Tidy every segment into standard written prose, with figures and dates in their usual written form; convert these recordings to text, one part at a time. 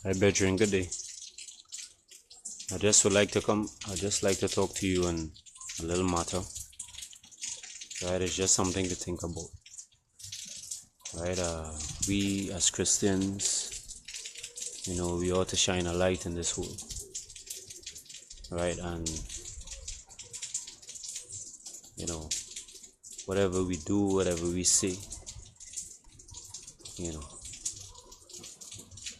Hi, Bedrin. Good day. I just would like to come. I just like to talk to you on a little matter. Right, it's just something to think about. Right, we as Christians, we ought to shine a light in this world. Right, and whatever we do, whatever we say, you know,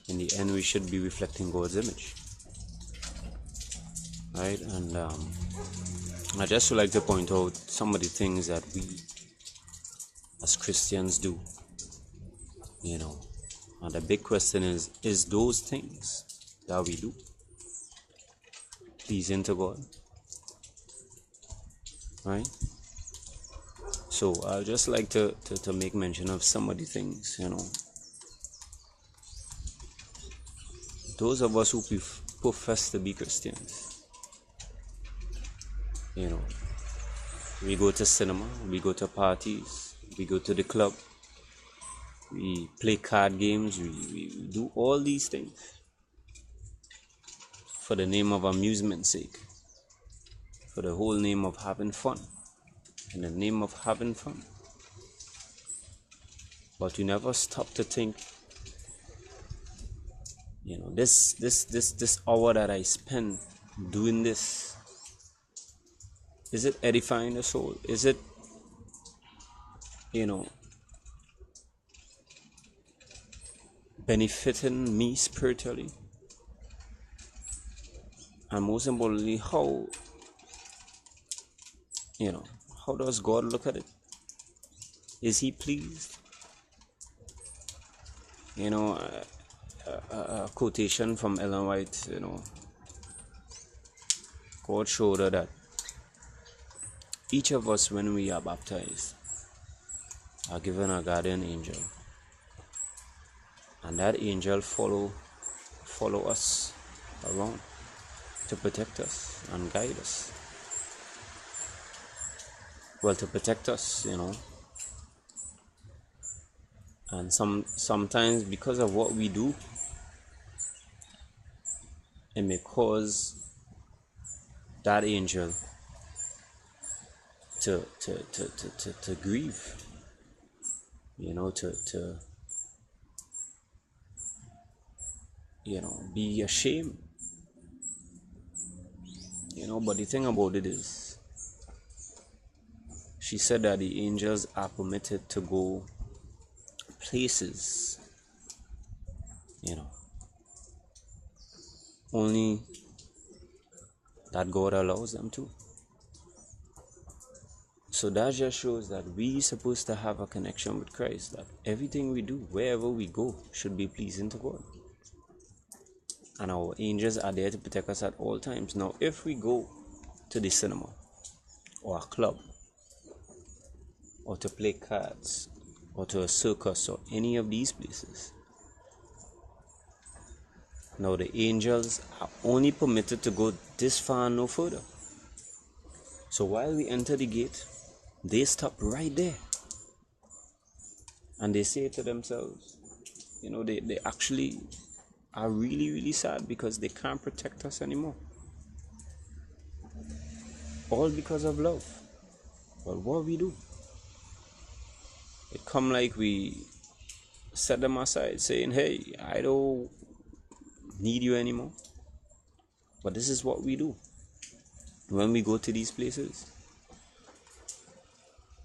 in the end, we should be reflecting God's image. Right, and I just would like to point out some of the things that we as Christians do. And the big question is those things that we do pleasing to God? Right? So I'd just like to make mention of some of the things, Those of us who profess to be Christians, we go to cinema, we go to parties, we go to the club, we play card games, we do all these things for the name of amusement's sake, for the whole name of having fun, in the name of having fun. But you never stop to think, this hour that I spend doing this, is it edifying the soul? Is it, benefiting me spiritually? And most importantly, how does God look at it? Is he pleased? A quotation from Ellen White, God showed her that each of us, when we are baptized, are given a guardian angel, and that angel follow us around to protect us and guide us. Well, to protect us, and sometimes because of what we do, it may cause that angel to grieve, to be ashamed, but the thing about it is, she said that the angels are permitted to go places, only that God allows them to. So that just shows that we supposed to have a connection with Christ, that everything we do, wherever we go, should be pleasing to God. And our angels are there to protect us at all times. Now, if we go to the cinema, or a club, or to play cards, or to a circus, or any of these places, now the angels are only permitted to go this far and no further. So while we enter the gate, they stop right there, and they say to themselves, they actually are really, really sad because they can't protect us anymore. All because of love. But what we do, it come like we set them aside, saying, hey, I don't need you anymore. But this is what we do when we go to these places.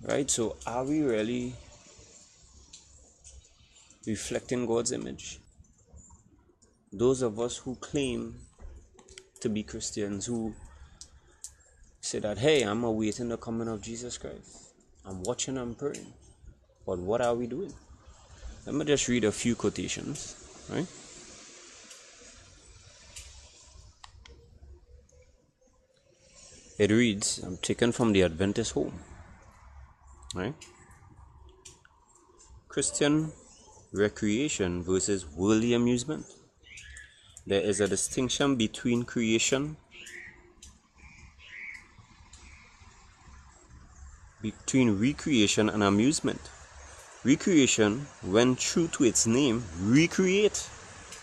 Right? So are we really reflecting God's image? Those of us who claim to be Christians, who say that, hey, I'm awaiting the coming of Jesus Christ, I'm watching and praying, but what are we doing? Let me just read a few quotations, right? It reads, I'm taken from the Adventist Home, right? Christian recreation versus worldly amusement. There is a distinction between recreation and amusement. Recreation, when true to its name, recreate,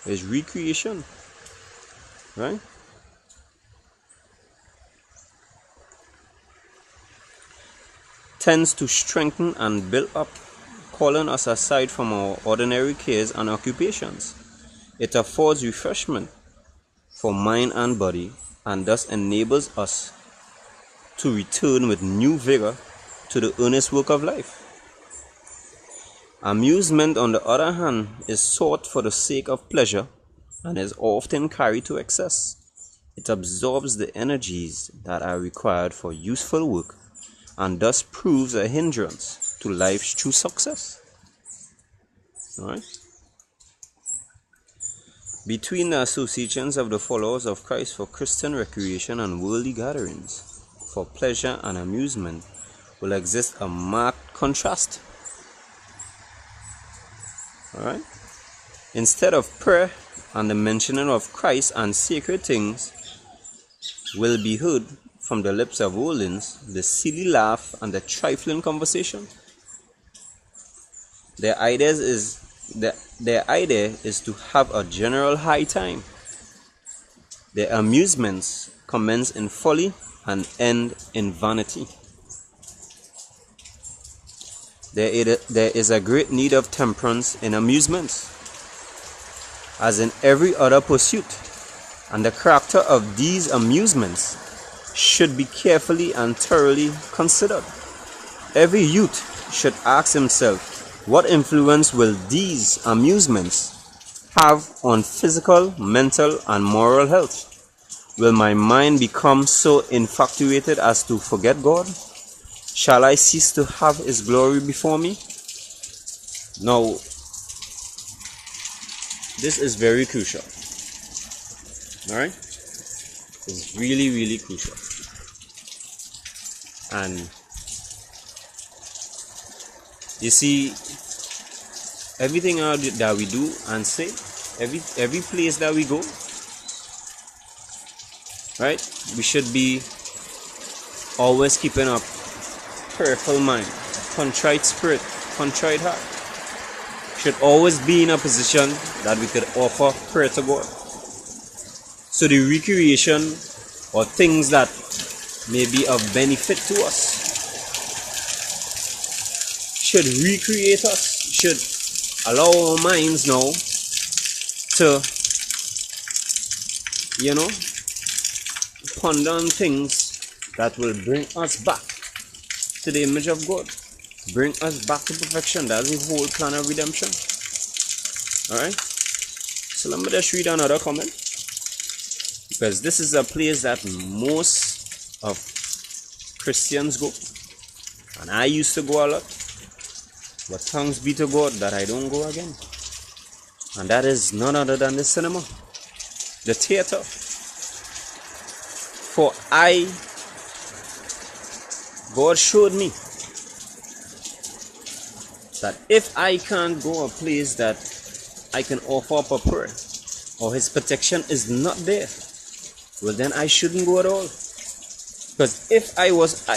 is recreation, right? Tends to strengthen and build up, calling us aside from our ordinary cares and occupations. It affords refreshment for mind and body, and thus enables us to return with new vigor to the earnest work of life. Amusement, on the other hand, is sought for the sake of pleasure and is often carried to excess. It absorbs the energies that are required for useful work and thus proves a hindrance to life's true success. Alright? Between the associations of the followers of Christ for Christian recreation and worldly gatherings for pleasure and amusement will exist a marked contrast. Alright? Instead of prayer and the mentioning of Christ and sacred things will be heard from the lips of worldlings the silly laugh and the trifling conversation. Their idea is to have a general high time. Their amusements commence in folly and end in vanity. There is a great need of temperance in amusements, as in every other pursuit, and the character of these amusements should be carefully and thoroughly considered. Every youth should ask himself, what influence will these amusements have on physical, mental, and moral health? Will my mind become so infatuated as to forget God? Shall I cease to have His glory before me? Now, this is very crucial. Alright? It's really, really crucial. And you see, everything that we do and say, every place that we go, right? We should be always keeping up prayerful mind, contrite spirit, contrite heart. Should always be in a position that we could offer prayer to God. So the recreation or things that may be of benefit to us should recreate us, should allow our minds now to, ponder on things that will bring us back to the image of God, bring us back to perfection. That's the whole plan of redemption. Alright? So let me just read another comment, because this is a place that most of Christians go, and I used to go a lot, but thanks be to God that I don't go again. And that is none other than the cinema, the theater. For God showed me that if I can't go a place that I can offer up a prayer, or His protection is not there, well then I shouldn't go at all. Because if I were to